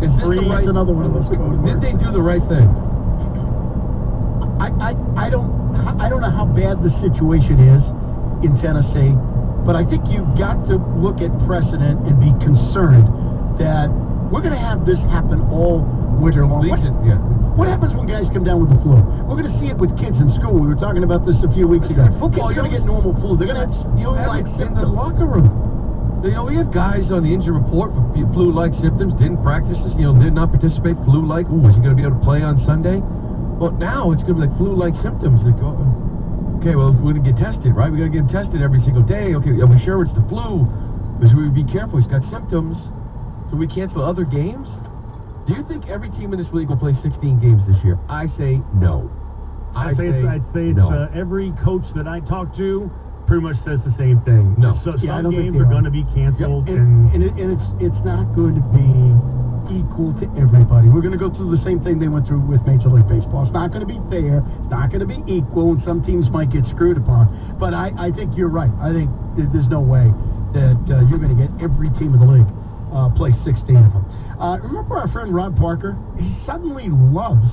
Is this the right? That's another one of those code Did words. they do the right thing? I don't know how bad the situation is in Tennessee, but I think you've got to look at precedent and be concerned that we're going to have this happen all winter long. What happens when guys come down with the flu? We're going to see it with kids in school. We were talking about this a few weeks ago. Football, kids are going to get normal flu. They're going to have like in the locker room. You know, we have guys on the injury report for flu-like symptoms, didn't practice, did not participate, flu-like. Ooh, is he going to be able to play on Sunday? Well, now it's going to be like flu-like symptoms that go, okay, well, we're going to get tested, right? We got to get him tested every single day. Okay, are we sure it's the flu? Because we would be careful. He's got symptoms. So we cancel other games? Do you think every team in this league will play 16 games this year? I say no. I'd say it's no. Every coach that I talk to pretty much says the same thing. No. So Yeah, I some don't think games they are are. going to be canceled. Yep. And it's not going to be equal to everybody. We're going to go through the same thing they went through with Major League Baseball. It's not going to be fair. It's not going to be equal, and some teams might get screwed upon. But I think you're right. I think there's no way that you're going to get every team in the league play 16 of them. Remember our friend Rob Parker? He suddenly loves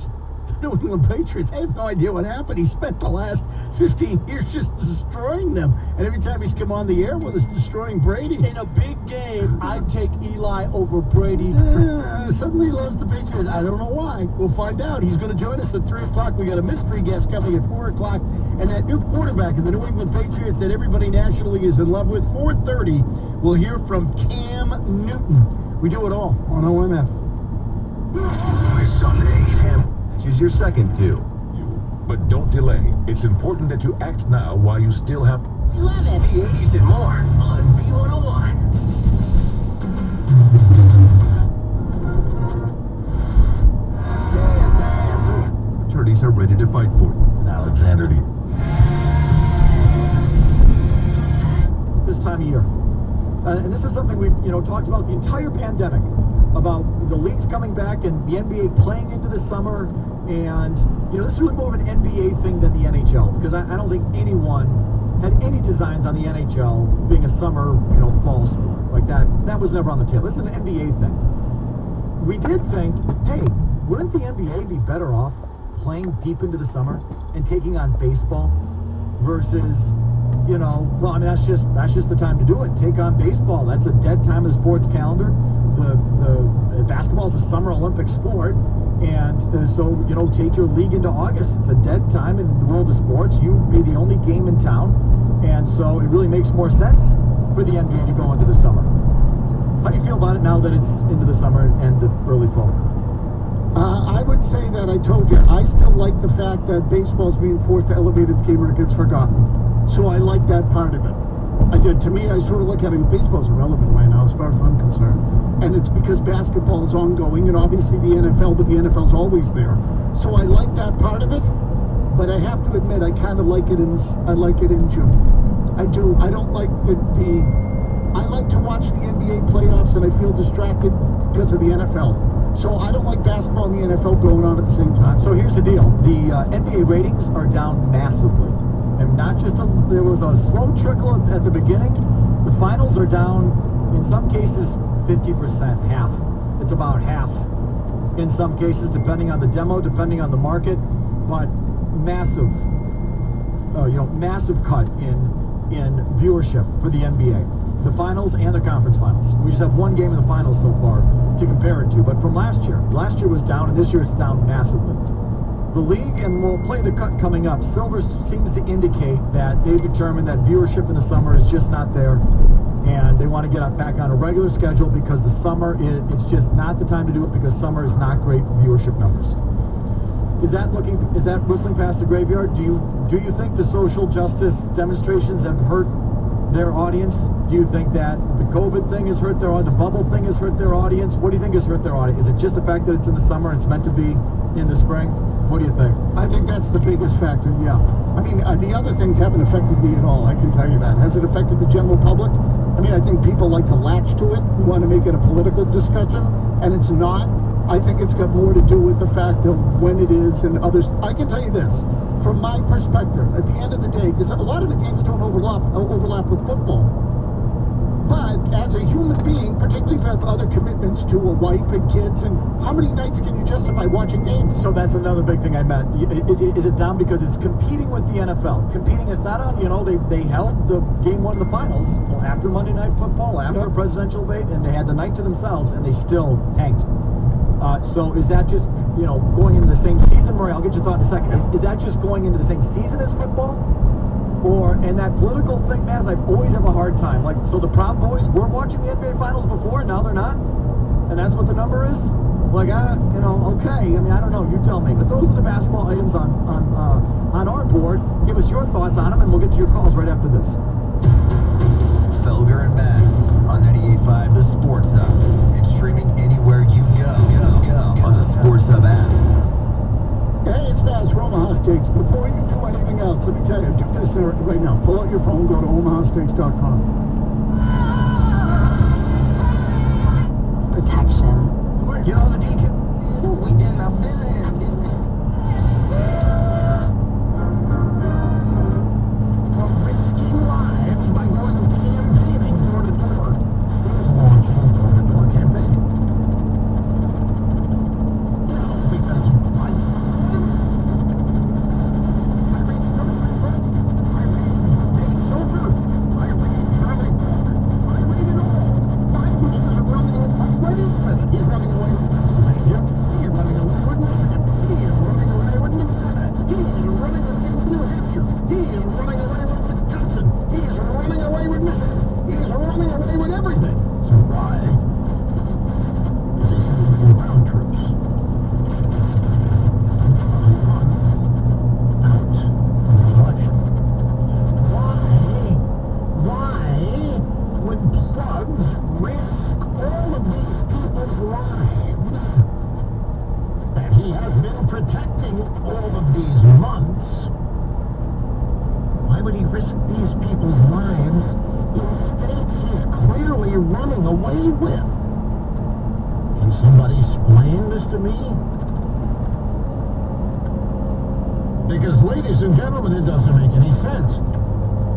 the New England Patriots. I have no idea what happened. He spent the last 15 years just destroying them. And every time he's come on the air with us, destroying Brady. In a big game, I'd take Eli over Brady. Suddenly he loves the Patriots. I don't know why. We'll find out. He's going to join us at 3 o'clock. We got a mystery guest coming at 4 o'clock. And that new quarterback of the New England Patriots that everybody nationally is in love with, 4:30, we'll hear from Cam Newton. We do it all on OMF. Sunday, is your second due. But don't delay. It's important that you act now while you still have 11. PAs and more on B101. Attorneys are ready to fight for you. Alexander D. This time of year. And this is something we've talked about the entire pandemic, about the leagues coming back and the NBA playing into the summer. And this is really more of an NBA thing than the NHL, because I don't think anyone had any designs on the NHL being a summer, fall sport like that. That was never on the table. This is an NBA thing. We did think, hey, wouldn't the NBA be better off playing deep into the summer and taking on baseball versus that's just the time to do it. Take on baseball. That's a dead time of the sports calendar. The basketball is a summer Olympic sport, and so take your league into August. It's a dead time in the world of sports. You'd be the only game in town, and so it really makes more sense for the NBA to go into the summer. How do you feel about it now that it's into the summer and the early fall? I would say that I told you, I still like the fact that baseball's being forced to elevate its game or it gets forgotten. So I like that part of it. I did. To me, I sort of look at it, baseball's irrelevant right now as far as I'm concerned. And it's because basketball is ongoing, and obviously the NFL, but the NFL's always there. So I like that part of it, but I have to admit, I kind of like it in June. I do. I don't like I like to watch the NBA playoffs, and I feel distracted because of the NFL. So I don't like basketball and the NFL going on at the same time. So here's the deal. The NBA ratings are down massively. And not just there was a slow trickle at the beginning. The finals are down, in some cases, 50%, half. It's about half. In some cases, depending on the demo, depending on the market, but massive, massive cut in viewership for the NBA. The finals and the conference finals. We just have one game in the finals so far to compare it to. But from last year was down, and this year it's down massively. The league, and we'll play the cut coming up, Silver seems to indicate that they've determined that viewership in the summer is just not there, and they want to get back on a regular schedule because the summer it's just not the time to do it, because summer is not great viewership numbers. Is that whistling past the graveyard? Do you think the social justice demonstrations have hurt their audience? Do you think that the COVID thing has hurt their audience? The bubble thing has hurt their audience? What do you think has hurt their audience? Is it just the fact that it's in the summer and it's meant to be in the spring? What do you think? I think that's the biggest factor, yeah. I mean, the other things haven't affected me at all, I can tell you that. Has it affected the general public? I mean, I think people like to latch to it, who want to make it a political discussion, and it's not. I think it's got more to do with the fact of when it is and others. I can tell you this, from my perspective, at the end of the day, because a lot of the games don't overlap with football. But as a human being, particularly if you have other commitments to a wife and kids and How many nights can you justify watching games? So that's another big thing I meant. Is it down because it's competing with the NFL? Competing, it's not on, they held the game one of the finals after Monday Night Football, after a presidential debate, and they had the night to themselves, and they still tanked. So is that just, going into the same season? Murray, I'll get your thought in a second. Is that just going into the same season as football? And that political thing, man, I always have a hard time. Like, so the Proud Boys were watching the NBA Finals before, and now they're not? And that's what the number is? Like, okay. I mean, I don't know. You tell me. But those are the basketball items on our board. Give us your thoughts on them, and we'll get to your calls right after this. Felger and Matt on 98.5 The Sports Hub. And streaming anywhere you go on the Sports Hub app. Hey, it's Baz from Omaha Steaks. Before you do anything else, let me tell you, do this right now. Pull out your phone, go to omahasteaks.com. Protection. You know the teacher? We did our business, didn't we? From risking lives by going and campaigning door to door. Here's a launching door-to-door campaign. Because ladies and gentlemen, it doesn't make any sense.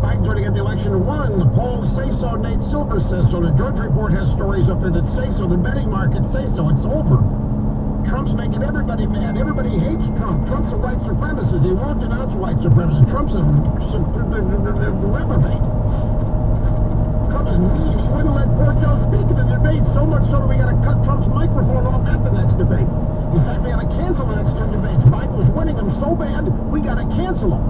Biden's going to get the election won. The polls say so. Nate Silver says so. The Drudge Report has stories up there that say so. The betting markets say so. It's over. Trump's making everybody mad. Everybody hates Trump. Trump's a white supremacist. He won't denounce white supremacy. Trump's a reprobate. Trump is mean. He wouldn't let poor Joe speak in the debate. So much so that we got to cut Trump's microphone off at the next debate. In fact, we got to cancel the next two debates. Biden was winning them so bad, we got to cancel them.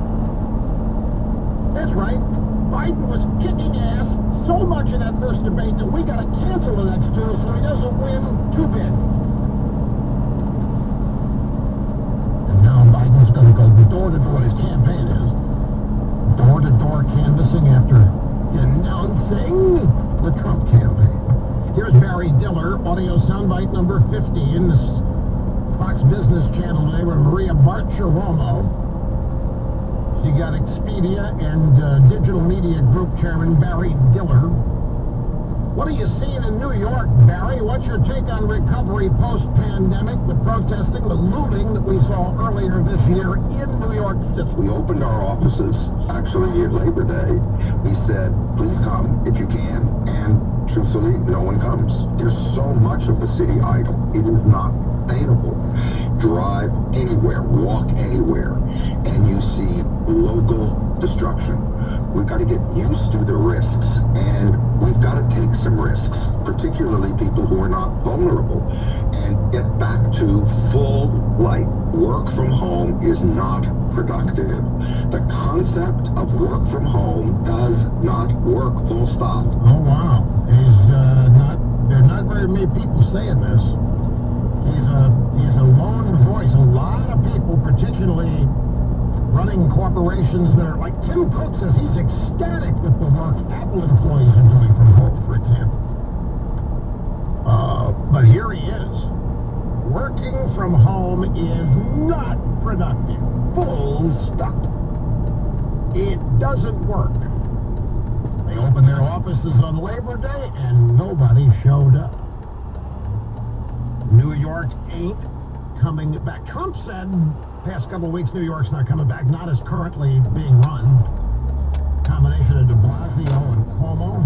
That's right. Biden was kicking ass so much in that first debate that we got to cancel the next two so he doesn't win too big. And now Biden's going to go door-to-door. His campaign is door-to-door canvassing after denouncing the Trump campaign. Here's Barry Diller, audio soundbite number 15. This Fox Business Channel today with Maria Bartiromo. She got Expedia and Digital Media Group Chairman Barry Diller. What are you seeing in New York, Barry? What's your take on recovery post-pandemic, the protesting, the looting that we saw earlier this year in New York City? We opened our offices, actually, at Labor Day. We said, please come if you can, and truthfully, no one comes. There's so much of the city idle. It is not sustainable. Drive anywhere, walk anywhere, and you see local destruction. We've got to get used to the risks, and we've got to take some risks, particularly people who are not vulnerable, and get back to full light. Work from home is not productive. The concept of work from home does not work, full stop. Oh, wow. There are not very many people saying this. He's a lone voice. A lot of people, particularly running corporations that are like Tim Cook says he's ecstatic with the work Apple employees are doing from home, for example. But here he is. Working from home is not productive. Full stop. It doesn't work. They opened their offices on Labor Day and nobody showed up. New York ain't coming back. Trump said past couple of weeks New York's not coming back, not as currently being run. Combination of de Blasio and Cuomo.